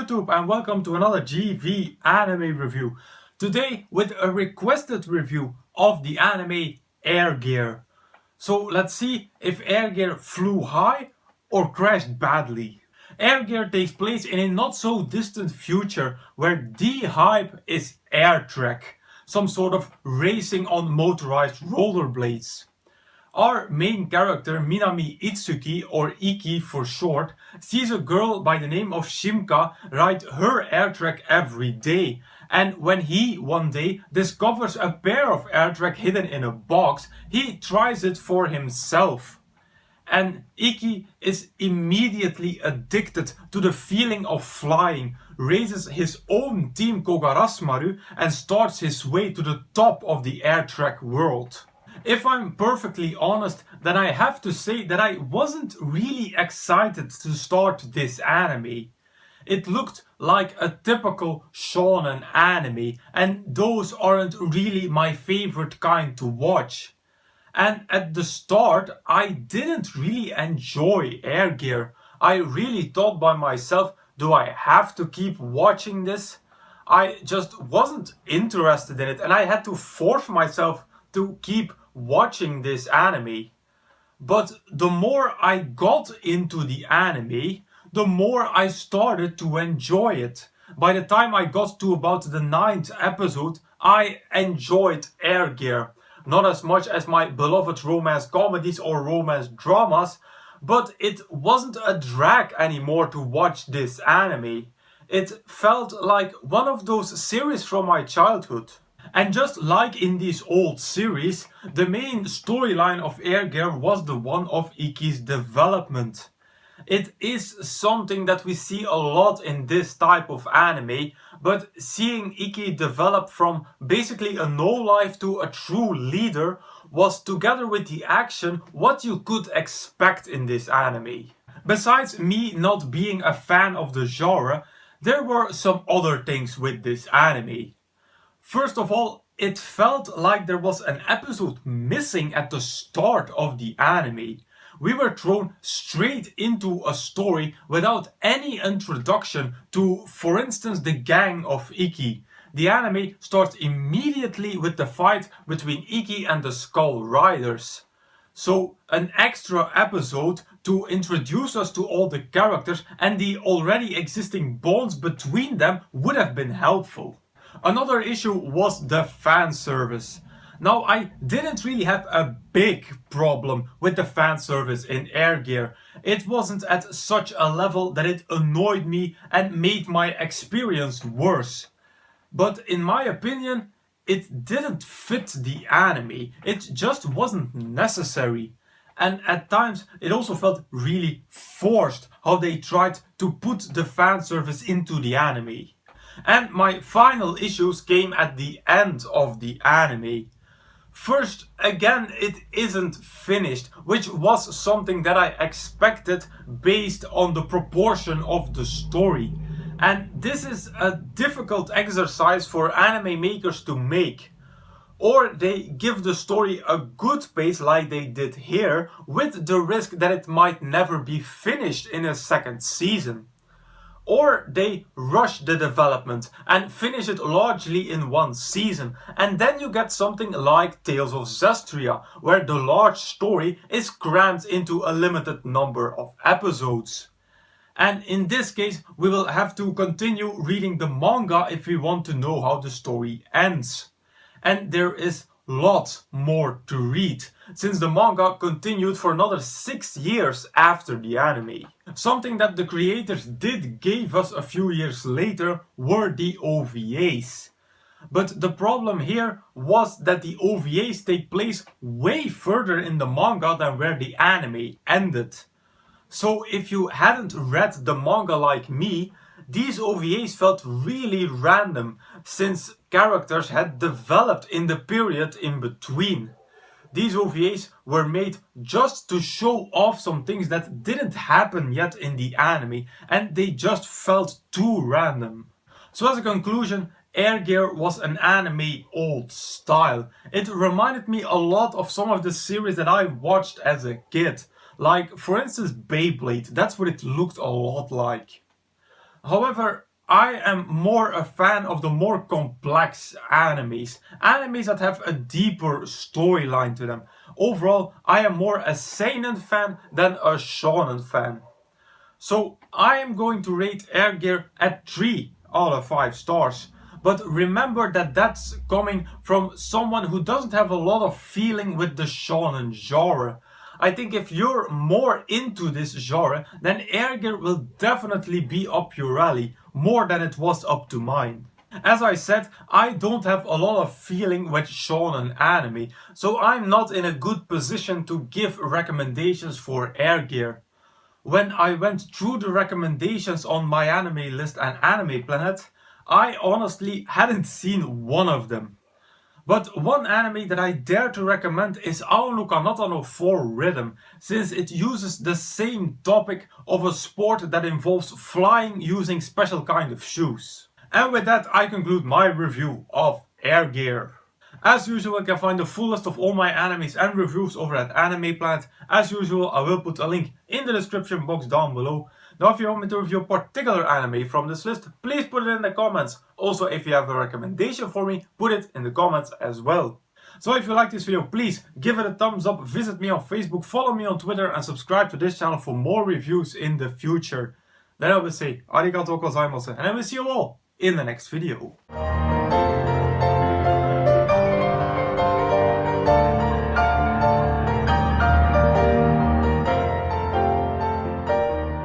YouTube and welcome to another GV anime review. Today with a requested review of the anime Air Gear. So let's see if Air Gear flew high or crashed badly. Air Gear takes place in a not so distant future where the hype is air track, some sort of racing on motorized rollerblades. Our main character, Minami Itsuki, or Iki for short, sees a girl by the name of Shimka ride her airtrack every day. And when he, one day, discovers a pair of airtrack hidden in a box, he tries it for himself. And Iki is immediately addicted to the feeling of flying, raises his own team Kogarasmaru and starts his way to the top of the airtrack world. If I'm perfectly honest, then I have to say that I wasn't really excited to start this anime. It looked like a typical shonen anime, and those aren't really my favorite kind to watch. And at the start, I didn't really enjoy Air Gear. I really thought by myself, do I have to keep watching this? I just wasn't interested in it, and I had to force myself to keep watching this anime. But the more I got into the anime, the more I started to enjoy it. By the time I got to about the 9th episode, I enjoyed Air Gear. Not as much as my beloved romance comedies or romance dramas, but it wasn't a drag anymore to watch this anime. It felt like one of those series from my childhood. And just like in these old series, the main storyline of Air Gear was the one of Iki's development. It is something that we see a lot in this type of anime, but seeing Iki develop from basically a no-life to a true leader was, together with the action, what you could expect in this anime. Besides me not being a fan of the genre, there were some other things with this anime. First of all, it felt like there was an episode missing at the start of the anime. We were thrown straight into a story without any introduction to, for instance, the gang of Iki. The anime starts immediately with the fight between Iki and the Skull Riders. So an extra episode to introduce us to all the characters and the already existing bonds between them would have been helpful. Another issue was the fan service. Now, I didn't really have a big problem with the fan service in Air Gear. It wasn't at such a level that it annoyed me and made my experience worse. But in my opinion, it didn't fit the anime. It just wasn't necessary. And at times, it also felt really forced how they tried to put the fan service into the anime. And my final issues came at the end of the anime. First, again, it isn't finished, which was something that I expected based on the proportion of the story. And this is a difficult exercise for anime makers to make. Or they give the story a good pace like they did here, with the risk that it might never be finished in a second season. Or they rush the development and finish it largely in one season, and then you get something like Tales of Zestria, where the large story is crammed into a limited number of episodes. And in this case, we will have to continue reading the manga if we want to know how the story ends. And there is lots more to read, since the manga continued for another 6 years after the anime. Something that the creators did give us a few years later were the OVAs. But the problem here was that the OVAs take place way further in the manga than where the anime ended. So if you hadn't read the manga like me, these OVAs felt really random, since characters had developed in the period in between. These OVAs were made just to show off some things that didn't happen yet in the anime, and they just felt too random. So as a conclusion, Air Gear was an anime old style. It reminded me a lot of some of the series that I watched as a kid. Like, for instance, Beyblade. That's what it looked a lot like. However, I am more a fan of the more complex animes. Animes that have a deeper storyline to them. Overall, I am more a seinen fan than a shonen fan. So I am going to rate Air Gear at 3 out of 5 stars. But remember that that's coming from someone who doesn't have a lot of feeling with the shonen genre. I think if you're more into this genre, then Air Gear will definitely be up your alley, more than it was up to mine. As I said, I don't have a lot of feeling with shonen anime, so I'm not in a good position to give recommendations for Air Gear. When I went through the recommendations on My Anime List and Anime Planet, I honestly hadn't seen one of them. But one anime that I dare to recommend is Ao no Kanata no 4 Rhythm, since it uses the same topic of a sport that involves flying using special kind of shoes. And with that I conclude my review of Air Gear. As usual, you can find the full list of all my animes and reviews over at Anime Planet. As usual, I will put a link in the description box down below. Now if you want me to review a particular anime from this list, please put it in the comments. Also, if you have a recommendation for me, put it in the comments as well. So if you like this video, please give it a thumbs up, visit me on Facebook, follow me on Twitter and subscribe to this channel for more reviews in the future. Then I will say arigatou gozaimasu and I will see you all in the next video.